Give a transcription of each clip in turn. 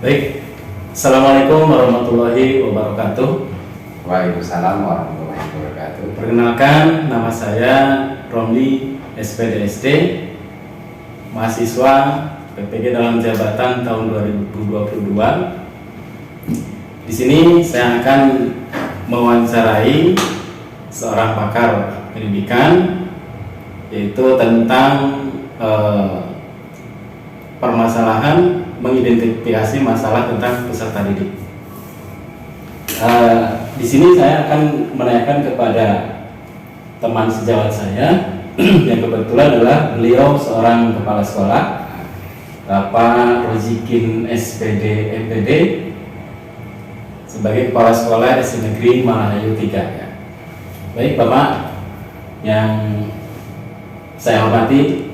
Baik, Assalamualaikum warahmatullahi wabarakatuh. Waalaikumsalam warahmatullahi wabarakatuh. Perkenalkan, nama saya Romli SPDSD, mahasiswa PPG dalam jabatan tahun 2022. Di sini saya akan mewawancarai seorang pakar pendidikan, yaitu tentang permasalahan mengidentifikasi masalah tentang peserta didik. Di sini saya akan menanyakan kepada teman sejawat saya yang kebetulan adalah beliau seorang kepala sekolah, Bapak Rozikin SPD MPD, sebagai kepala sekolah SD Negeri Malahayu 3 ya. Baik Bapak yang saya hormati,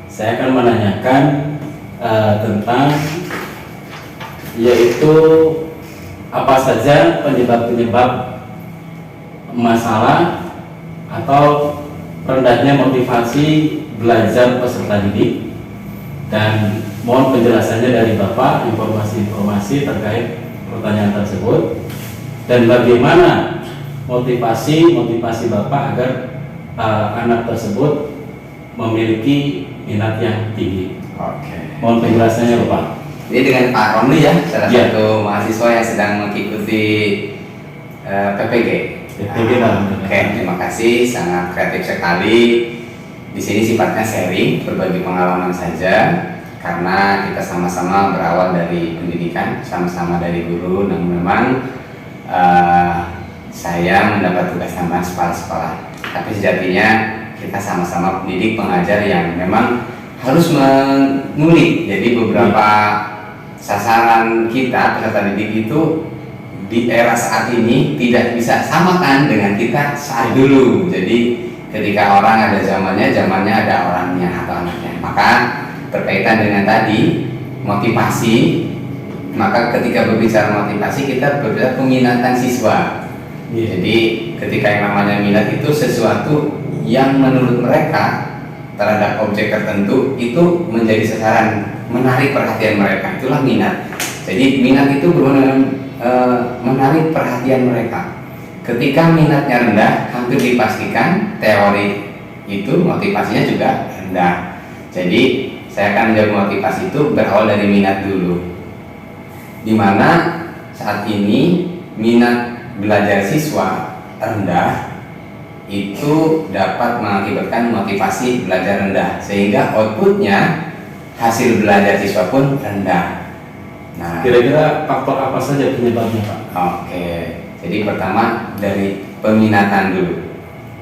saya akan menanyakan tentang yaitu apa saja penyebab-penyebab masalah atau rendahnya motivasi belajar peserta didik, dan mohon penjelasannya dari Bapak, informasi-informasi terkait pertanyaan tersebut, dan bagaimana motivasi Bapak agar anak tersebut memiliki minat yang tinggi. Oke. Mohon penjelasannya Bapak. Ini dengan Pak Romli ya, salah Ya. satu mahasiswa yang sedang mengikuti PPG. dalam Oke, terima kasih, sangat kreatif sekali. Di sini sifatnya sharing, berbagi pengalaman saja, karena kita sama-sama berawal dari pendidikan, sama-sama dari guru, namun memang saya mendapat tugas tambahan kepala sekolah. Tapi sejatinya kita sama-sama pendidik pengajar yang memang harus mengulik. Jadi beberapa sasaran kita peserta didik itu di era saat ini tidak bisa samakan dengan kita saat dulu. Jadi ketika orang ada zamannya ada orangnya atau anaknya. Maka berkaitan dengan tadi motivasi, maka ketika berbicara motivasi kita berbicara peminatan siswa. Jadi ketika yang namanya minat itu sesuatu yang menurut mereka terhadap objek tertentu itu menjadi sasaran, menarik perhatian mereka, itulah minat. Jadi minat itu benar-benar menarik perhatian mereka. Ketika minatnya rendah, hampir dipastikan teori itu motivasinya juga rendah. Jadi saya akan menjawab motivasi itu berawal dari minat dulu, dimana saat ini minat belajar siswa rendah itu dapat mengakibatkan motivasi belajar rendah, sehingga outputnya hasil belajar siswa pun rendah. Nah, Kira-kira faktor apa saja penyebabnya Pak? Oke, jadi pertama dari peminatan dulu.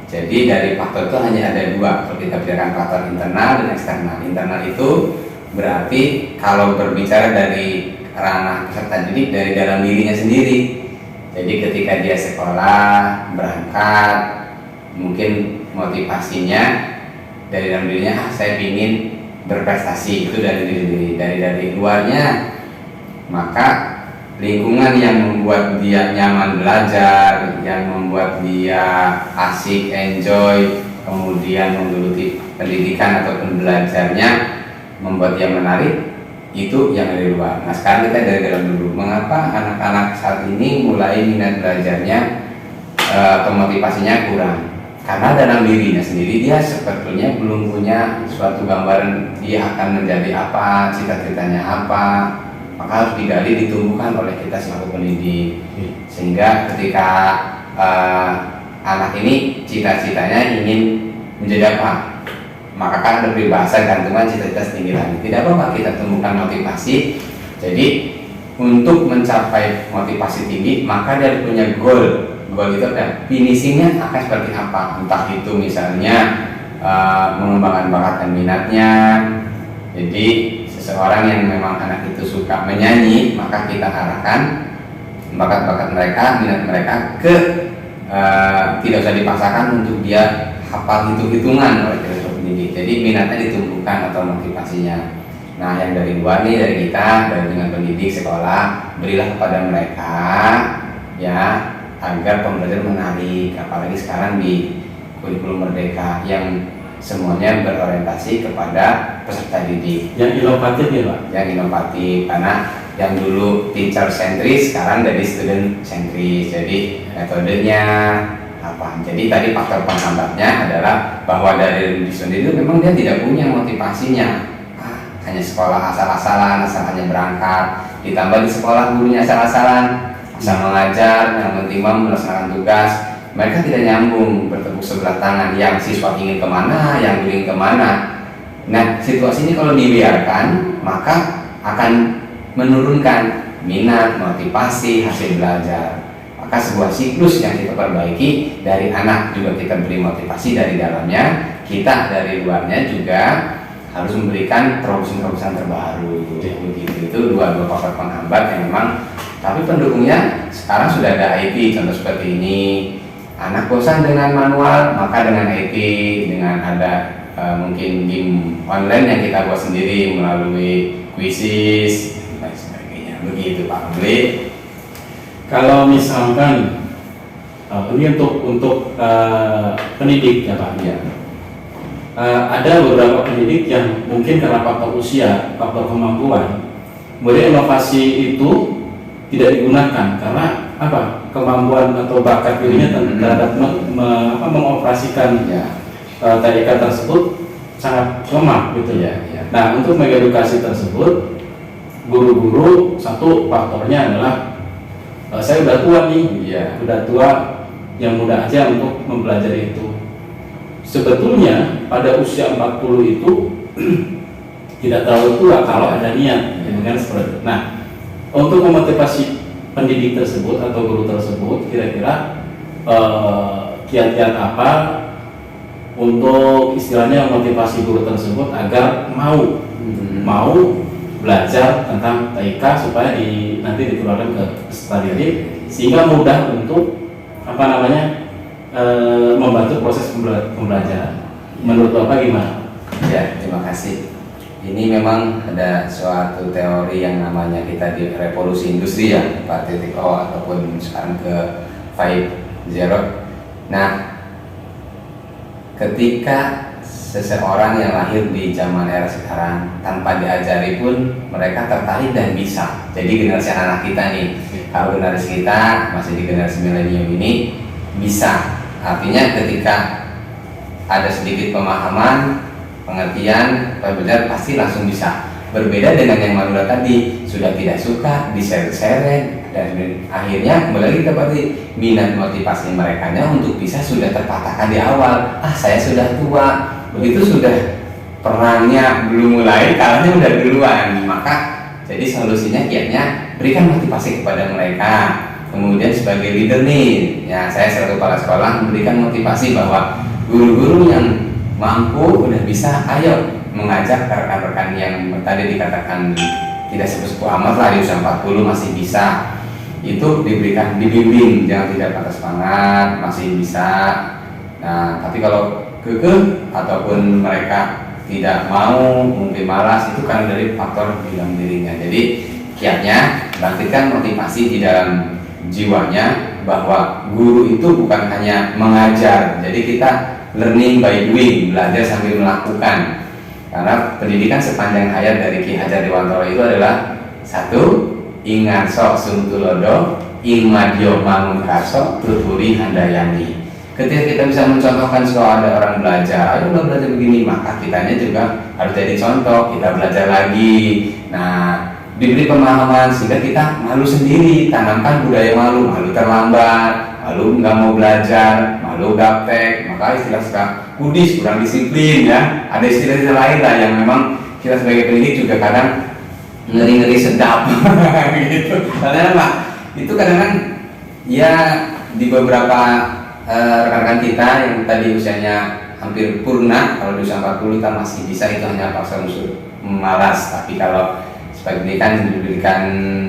Jadi dari faktor itu hanya ada dua. Kalau kita bicarakan faktor internal dan eksternal. Internal itu berarti kalau berbicara dari ranah peserta didik dari dalam dirinya sendiri. Jadi ketika dia sekolah, berangkat, mungkin motivasinya dari dalam dirinya, saya ingin berprestasi, itu dari diri. Dari luarnya, maka lingkungan yang membuat dia nyaman belajar, yang membuat dia asik, enjoy, kemudian menggeluti pendidikan ataupun belajarnya, membuat dia menarik, itu yang dari luar. Nah sekarang kita dari dalam dulu. Mengapa anak-anak saat ini mulai minat belajarnya atau motivasinya kurang? Karena dalam dirinya sendiri dia sebetulnya belum punya suatu gambaran dia akan menjadi apa, cita-citanya apa. Maka harus digali, ditumbuhkan oleh kita selaku pendidik, sehingga ketika anak ini cita-citanya ingin menjadi apa, maka kan ada peribahasa gantungan cita-cita setinggi langit. Tidak apa-apa kita tumbuhkan motivasi. Jadi untuk mencapai motivasi tinggi, maka dia punya goal. Goal itu ada finishingnya akan seperti apa, entah itu misalnya mengembangkan bakat dan minatnya. Jadi seseorang yang memang anak itu suka menyanyi, maka kita arahkan bakat-bakat mereka, minat mereka ke tidak usah dipaksakan untuk dia hafal hitung-hitungan oleh kita pendidik. Jadi minatnya ditumbuhkan atau motivasinya. Nah yang dari luar nih, dari kita, dari dengan pendidik sekolah, berilah kepada mereka ya agar pembelajaran menarik. Apalagi sekarang di kurikulum Merdeka yang semuanya berorientasi kepada peserta didik yang inovatif ya Pak? yang inovatif, karena yang dulu teacher sentris sekarang jadi student sentris. Jadi metodenya apa? Jadi tadi faktor penghambatnya adalah bahwa dari diri sendiri itu memang dia tidak punya motivasinya, hanya sekolah asal-asalan, asal hanya berangkat, ditambah di sekolah gurunya asal-asalan, asal mengajar, yang penting melaksanakan tugas. Mereka tidak nyambung, bertepuk sebelah tangan, yang siswa ingin kemana, yang guru ingin kemana. Nah, situasi ini kalau dibiarkan maka akan menurunkan minat, motivasi, hasil belajar. Maka sebuah siklus yang kita perbaiki, dari anak juga kita beri motivasi dari dalamnya, kita dari luarnya juga harus memberikan terobosan-terobosan terbaru. Begitu, itu dua faktor penghambat yang memang, tapi pendukungnya sekarang sudah ada IT, contoh seperti ini. Anak bosan dengan manual, maka dengan IT, dengan ada mungkin game online yang kita buat sendiri melalui quizzes dan sebagainya. Begitu Pak Beli. Kalau misalkan ini untuk pendidik ya Pak, Ya. Ada beberapa pendidik yang mungkin karena faktor usia, faktor kemampuan, kemudian inovasi itu tidak digunakan karena apa? Kemampuan atau bakat dirinya terhadap mengoperasikan TIK tersebut sangat lemah gitu ya. Nah, untuk mengedukasi tersebut, guru-guru satu faktornya adalah saya udah tua nih, udah tua, yang muda aja untuk mempelajari itu. Sebetulnya pada usia 40 itu tidak terlalu tua kalau ada niat, gitu kan seperti itu. Nah, untuk memotivasi pendidik tersebut atau guru tersebut, kira-kira kiat-kiat apa untuk istilahnya motivasi guru tersebut agar mau belajar tentang TIK supaya nanti ditularkan ke peserta didik, sehingga mudah untuk membantu proses pembelajaran. Menurut Bapak gimana? Ya, terima kasih. Ini memang ada suatu teori yang namanya kita di revolusi industri ya, 4.0 ataupun sekarang ke 5.0. Nah, ketika seseorang yang lahir di zaman era sekarang tanpa diajari pun mereka tertarik dan bisa. Jadi generasi anak kita nih, kalau generasi kita masih di generasi milenium ini bisa. Artinya ketika ada sedikit pemahaman, pengertian, belajar pasti langsung bisa. Berbeda dengan yang Madura tadi, sudah tidak suka, diseret-seret, dan akhirnya kembali lagi kepada minat motivasi mereka untuk bisa sudah terpatahkan di awal. Saya sudah tua, begitu sudah perangnya belum mulai, kalahnya udah duluan. Maka jadi solusinya kiatnya berikan motivasi kepada mereka. Kemudian sebagai leader nih, ya saya selaku kepala sekolah memberikan motivasi bahwa guru-guru yang mampu udah bisa, ayo mengajak rekan-rekan yang tadi dikatakan tidak sepuh amat lah di usia 40 masih bisa, itu diberikan, dibimbing, jangan tidak patah semangat, masih bisa. Nah, tapi kalau kekeh ataupun mereka tidak mau, mungkin malas, itu kan dari faktor di dalam dirinya. Jadi kiatnya bangkitkan motivasi di dalam jiwanya bahwa guru itu bukan hanya mengajar, jadi kita learning by doing, belajar sambil melakukan. Karena pendidikan sepanjang hayat dari Ki Hajar Dewantara itu adalah satu, ingarso sumtulodo, ilmadyo mangunkarso, tuturi handayani. Ketika kita bisa mencontohkan soal ada orang belajar, ayo belajar begini, maka kitanya juga harus jadi contoh, kita belajar lagi. Nah, diberi pemahaman sehingga kita malu sendiri, tanamkan budaya malu terlambat, malu nggak mau belajar, malu gaptek. Maka istilah sekarang kudis, kurang disiplin ya. Ada istilah-istilah lain lah yang memang kita sebagai pendidik juga kadang ngeri-ngeri sedap gitu. Karena apa? Itu kadang-kadang ya di beberapa rekan-rekan kita yang tadi usianya hampir purna, kalau di usia 40 kita masih bisa, itu hanya paksa unsur malas. Tapi kalau sebagai pendidikan diberikan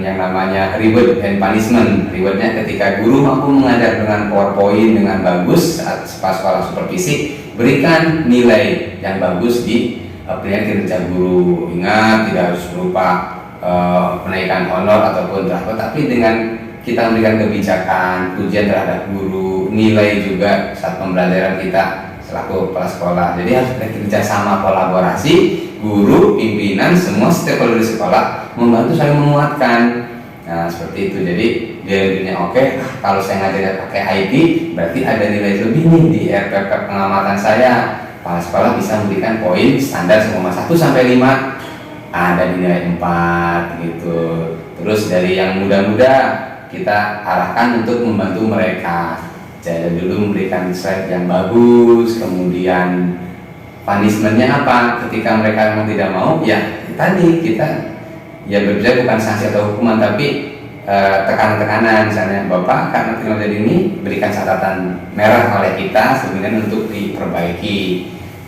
yang namanya reward and punishment. Rewardnya ketika guru mampu mengajar dengan PowerPoint dengan bagus saat sekolah supervisi, berikan nilai yang bagus di penilaian kinerja guru. Ingat, tidak harus berupa penaikan honor ataupun rapot, tapi dengan kita memberikan kebijakan, pujian terhadap guru, nilai juga saat pembelajaran kita selaku kepala sekolah. Jadi harus ada kerjasama, kolaborasi, guru, pimpinan, semua stakeholder di sekolah membantu saling menguatkan. Nah seperti itu, jadi dia nilainya oke, kalau saya ngajarnya pakai IT berarti ada nilai lebih nih di RPP pengamatan saya. Kepala sekolah bisa memberikan poin standar semua 1 sampai 5 ada di nilai 4 gitu. Terus dari yang muda-muda kita arahkan untuk membantu mereka. Jadi dulu memberikan slide yang bagus, kemudian punishment-nya apa ketika mereka memang tidak mau, ya tadi kita ya berbicara bukan sanksi atau hukuman, tapi tekanan-tekanan. Misalnya Bapak karena kinerja ini berikan catatan merah oleh kita sebenarnya untuk diperbaiki,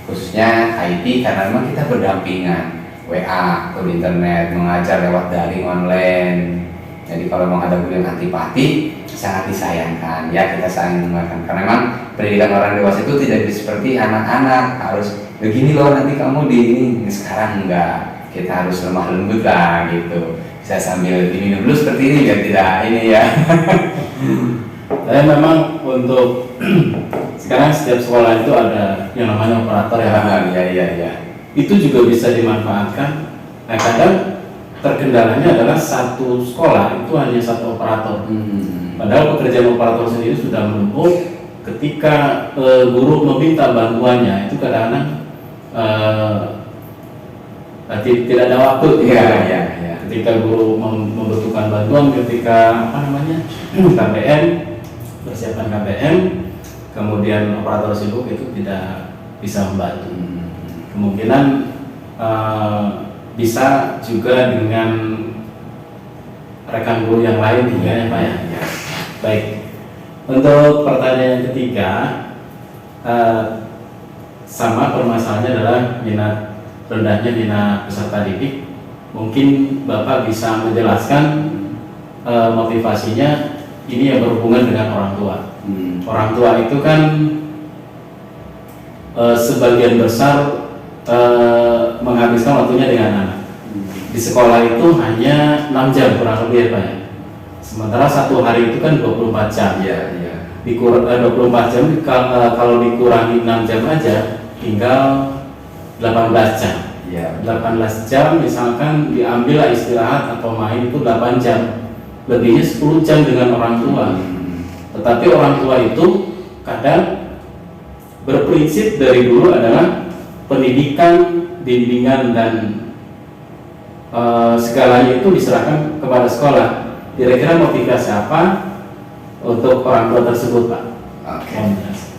khususnya IT karena memang kita berdampingan, WA atau di internet, mengajar lewat daring online. Jadi kalau memang ada guru yang antipati sangat disayangkan, ya kita saling menguatkan karena memang pendidikan orang dewasa itu tidak seperti anak-anak harus begini loh nanti kamu di ini. Sekarang enggak, kita harus lemah lembut lah gitu, bisa sambil diminum dulu seperti ini biar tidak ini ya. Tapi memang untuk sekarang setiap sekolah itu ada yang namanya operator ya. Iya. Itu juga bisa dimanfaatkan. Nah, kadang terkendalanya adalah satu sekolah itu hanya satu operator. Padahal pekerjaan operator sendiri sudah menumpuk. Ketika guru meminta bantuannya itu kadang-kadang tidak ada waktu. Iya. Ketika guru membutuhkan bantuan, ketika KPM, persiapan KPM, kemudian operator sibuk itu tidak bisa membantu. Kemungkinan bisa juga dengan rekan guru yang lain juga ya Pak ya. Baik, untuk pertanyaan yang ketiga, sama permasalahannya adalah rendahnya minat peserta didik. Mungkin Bapak bisa menjelaskan motivasinya ini yang berhubungan dengan orang tua. Orang tua itu kan sebagian besar menghabiskan waktunya dengan anak. Di sekolah itu hanya 6 jam kurang lebih ya Pak ya. Sementara satu hari itu kan 24 jam. Iya. 24 jam kalau dikurangi 6 jam aja tinggal 18 jam. 18 jam misalkan diambil istirahat atau main itu 8 jam. Lebihnya 10 jam dengan orang tua. Tetapi orang tua itu kadang berprinsip dari dulu adalah pendidikan, bimbingan dan segalanya itu diserahkan kepada sekolah. Kira-kira motivasi apa untuk orang tua tersebut Pak? Oke.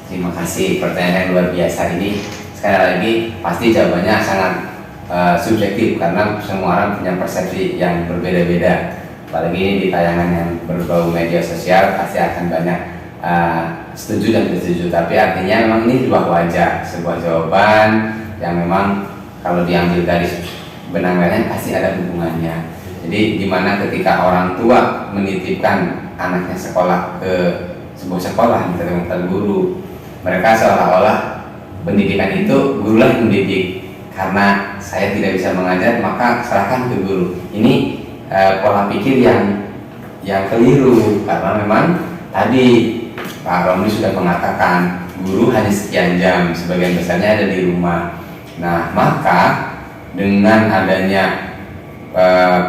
Terima kasih, pertanyaan yang luar biasa ini. Sekali lagi pasti jawabannya sangat subjektif karena semua orang punya persepsi yang berbeda-beda. Apalagi ini di tayangan yang berbau media sosial pasti akan banyak setuju dan tidak setuju. Tapi artinya memang ini sebuah wajar, sebuah jawaban yang memang kalau diambil dari benang merahnya pasti ada hubungannya. Jadi dimana ketika orang tua menitipkan anaknya sekolah ke sebuah sekolah di tempat guru, mereka seolah-olah pendidikan itu gurulah yang mendidik. Karena saya tidak bisa mengajar maka serahkan ke guru. Ini pola pikir yang keliru karena memang tadi Pak Romli sudah mengatakan guru hanya sekian jam, sebagian besarnya ada di rumah. Nah maka dengan adanya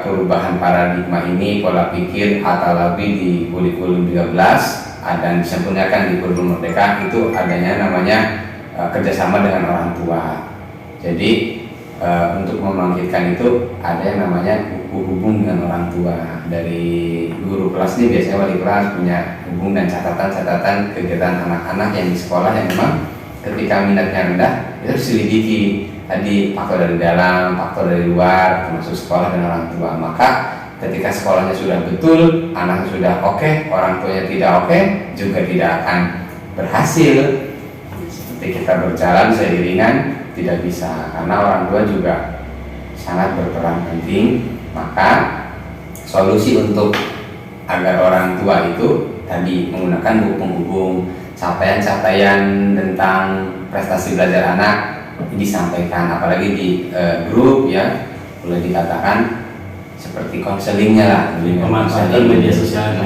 perubahan paradigma ini, pola pikir atau lebih di kurikulum 13 dan disempurnakan di kurikulum Merdeka itu adanya namanya kerjasama dengan orang tua. Jadi untuk membangkitkan itu ada yang namanya hubung dengan orang tua. Dari guru kelas ini biasanya wali kelas punya hubung dan catatan-catatan kegiatan anak-anak yang di sekolah yang memang ketika minatnya rendah itu harus diselidiki. Tadi faktor dari dalam, faktor dari luar, termasuk sekolah dan orang tua. Maka ketika sekolahnya sudah betul, anaknya sudah oke, orang tuanya tidak oke, juga tidak akan berhasil. Seperti kita berjalan seiringan tidak bisa, karena orang tua juga sangat berperan penting. Maka solusi untuk agar orang tua itu tadi menggunakan penghubung, capaian-capaian tentang prestasi belajar anak disampaikan, apalagi di grup ya, boleh dikatakan seperti konselingnya lah, memanfaatkan media sosial.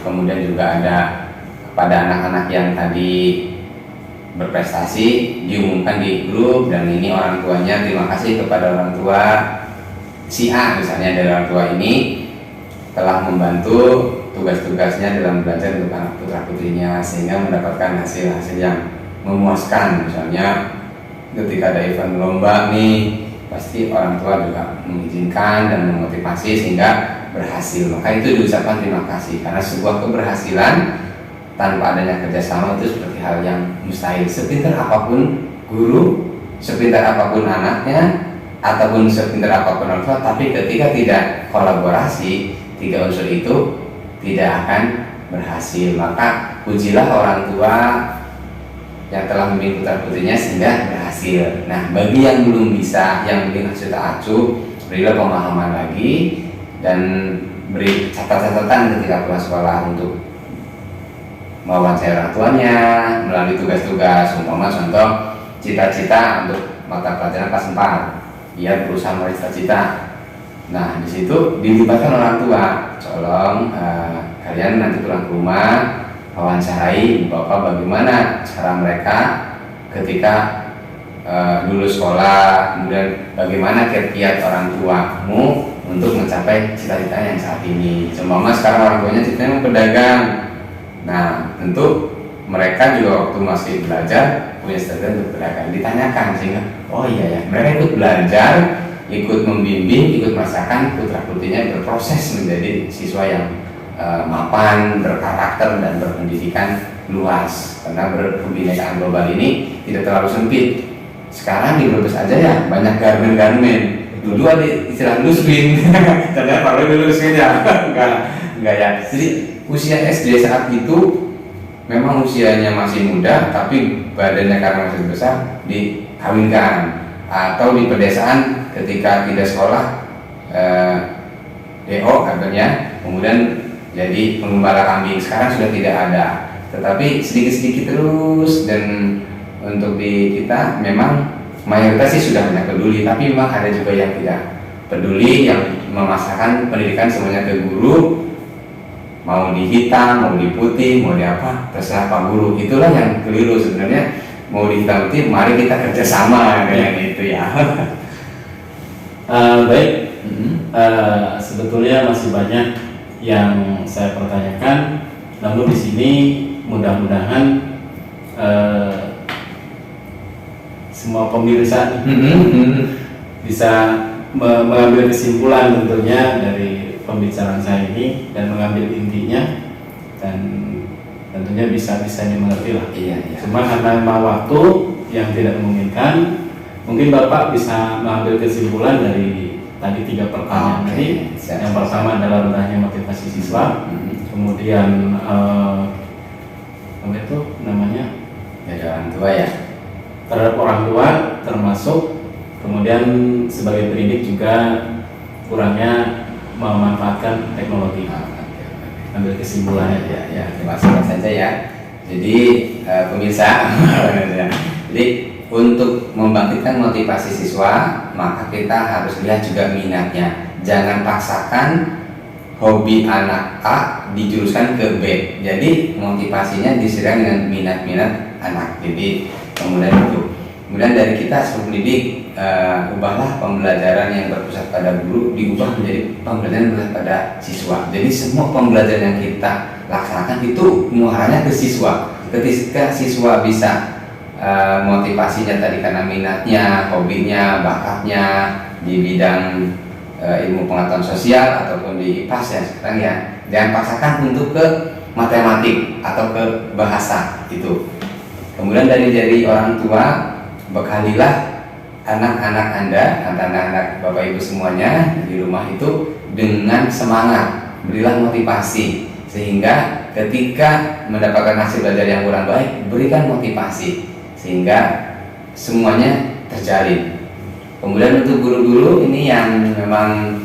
Kemudian juga ada pada anak-anak yang tadi berprestasi diumumkan di grup, dan ini orang tuanya terima kasih kepada orang tua si A misalnya dari orang tua ini telah membantu tugas-tugasnya dalam belajar untuk anak putra putrinya sehingga mendapatkan hasil-hasil yang memuaskan. Misalnya ketika ada event lomba nih, pasti orang tua juga mengizinkan dan memotivasi sehingga berhasil. Maka itu diucapkan terima kasih karena sebuah keberhasilan tanpa adanya kerjasama itu seperti hal yang mustahil. Sepintar apapun guru, sepintar apapun anaknya, ataupun sepintar apapun orang tua, tapi ketika tidak kolaborasi, tiga unsur itu tidak akan berhasil. Maka pujilah orang tua yang telah membimbing putra putrinya sehingga berhasil. Nah, bagi yang belum bisa, yang mungkin sudah acuh, berilah pemahaman lagi dan beri catatan ketika pulang sekolah untuk mewawancarai orang tuanya melalui tugas-tugas, umpama contoh cita-cita untuk mata pelajaran kelas 4, biar berusaha meraih cita-cita. Nah, di situ dilibatkan orang tua. Tolong kalian nanti pulang ke rumah wawancarai bapak bagaimana cara mereka ketika lulus sekolah, kemudian bagaimana kiat-kiat orang tuamu untuk mencapai cita-cita yang saat ini. Cuma sekarang orang tuanya cita-citanya pedagang. Nah, tentu mereka juga waktu masih belajar punya cita-cita untuk pedagang. Ditanyakan sehingga, oh iya ya, mereka ikut belajar, ikut membimbing, ikut merasakan putra putrinya berproses menjadi siswa yang mapan, berkarakter dan berpendidikan luas. Karena berkebinekaan global ini tidak terlalu sempit. Sekarang di Brebes aja ya banyak garmen-garmen. Dulu ada istilah luswin, ternyata kalau dulu luswin ya enggak ya. Jadi usia SD saat itu memang usianya masih muda, tapi badannya karena masih besar dikawinkan. Atau di pedesaan ketika tidak sekolah DO katanya, kemudian jadi pengembala kambing. Sekarang sudah tidak ada, tetapi sedikit-sedikit terus. Dan untuk di kita memang mayoritas sih sudah banyak peduli, tapi memang ada juga yang tidak peduli, yang memasakkan pendidikan semuanya ke guru, mau di hitam, mau di putih, mau di apa, terserah Pak Guru. Itulah yang keliru sebenarnya. Mau di hitam putih, mari kita kerjasama kayak gitu ya. Baik, sebetulnya masih banyak yang saya pertanyakan, namun di sini mudah-mudahan semua pemirsa bisa mengambil kesimpulan tentunya dari pembicaraan saya ini dan mengambil intinya, dan tentunya bisa dimengerti lah. Iya. Cuma karena memang waktu yang tidak memungkinkan, mungkin Bapak bisa mengambil kesimpulan dari tadi 3 pertanyaan tadi. Yang pertama adalah rendahnya motivasi siswa, kemudian apa itu namanya? Dari orang tua ya. Terhadap orang tua termasuk, kemudian sebagai pendidik juga kurangnya memanfaatkan teknologi. Ambil kesimpulannya ya terima kasih saja ya. Jadi pemirsa, jadi untuk membangkitkan motivasi siswa, maka kita harus lihat juga minatnya. Jangan paksakan hobi anak A dijuruskan ke B. Jadi motivasinya diserang dengan minat-minat anak. Jadi kemudian dari kita sebagai pendidik, ubahlah pembelajaran yang berpusat pada guru diubah menjadi pembelajaran berpusat pada siswa. Jadi semua pembelajaran yang kita laksanakan itu muaranya ke siswa. Ketika siswa bisa motivasinya tadi karena minatnya, hobinya, bakatnya di bidang ilmu pengetahuan sosial ataupun di IPAS ya sekarang ya, jangan paksakan untuk ke matematik atau ke bahasa itu. Kemudian dari orang tua, bekalilah anak-anak Anda, anak-anak Bapak Ibu semuanya di rumah itu dengan semangat, berilah motivasi sehingga ketika mendapatkan hasil belajar yang kurang baik, berikan motivasi sehingga semuanya terjalin. Kemudian untuk guru-guru ini yang memang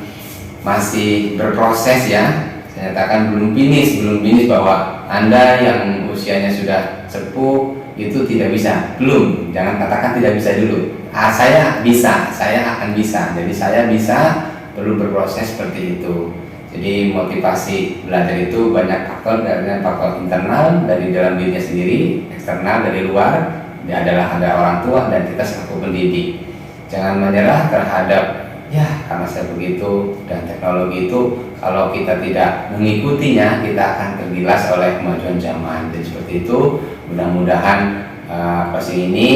masih berproses ya, saya nyatakan belum finish bahwa Anda yang usianya sudah sepuh itu tidak bisa, belum, jangan katakan tidak bisa dulu. Saya bisa, saya akan bisa. Jadi saya bisa, perlu berproses seperti itu. Jadi motivasi belajar itu banyak faktor, dari faktor internal dari dalam dirinya sendiri, eksternal dari luar. Dia adalah ada orang tua dan kita selaku pendidik. Jangan menyerah terhadap Ya, karena saya begitu, dan teknologi itu kalau kita tidak mengikutinya, kita akan tergilas oleh kemajuan zaman. Dan seperti itu, mudah-mudahan posting ini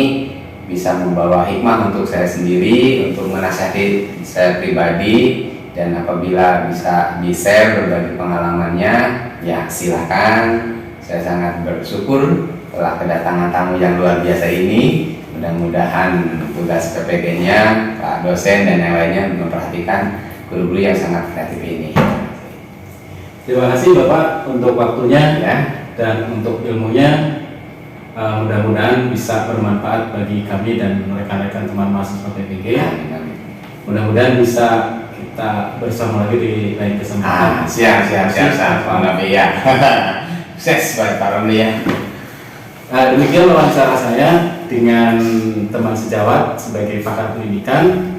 bisa membawa hikmah untuk saya sendiri, untuk menasihati saya pribadi, dan apabila bisa di-share berbagi pengalamannya, ya silakan. Saya sangat bersyukur telah kedatangan tamu yang luar biasa ini. Mudah-mudahan tugas PPG-nya, Pak dosen dan yang lainnya memperhatikan guru-guru yang sangat kreatif ini. Terima kasih Bapak untuk waktunya Ya, dan untuk ilmunya. Mudah-mudahan bisa bermanfaat bagi kami dan rekan-rekan teman mahasiswa PPG. Mudah-mudahan bisa kita bersama lagi di lain kesempatan. siap, Pak Nabi ya. Sukses buat Pak Romli ya. Demikian wawancara saya dengan teman sejawat sebagai pakar pendidikan,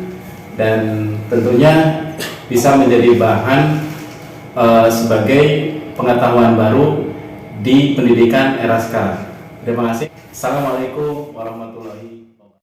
dan tentunya bisa menjadi bahan sebagai pengetahuan baru di pendidikan era sekarang. Terima kasih. Assalamualaikum warahmatullahi wabarakatuh.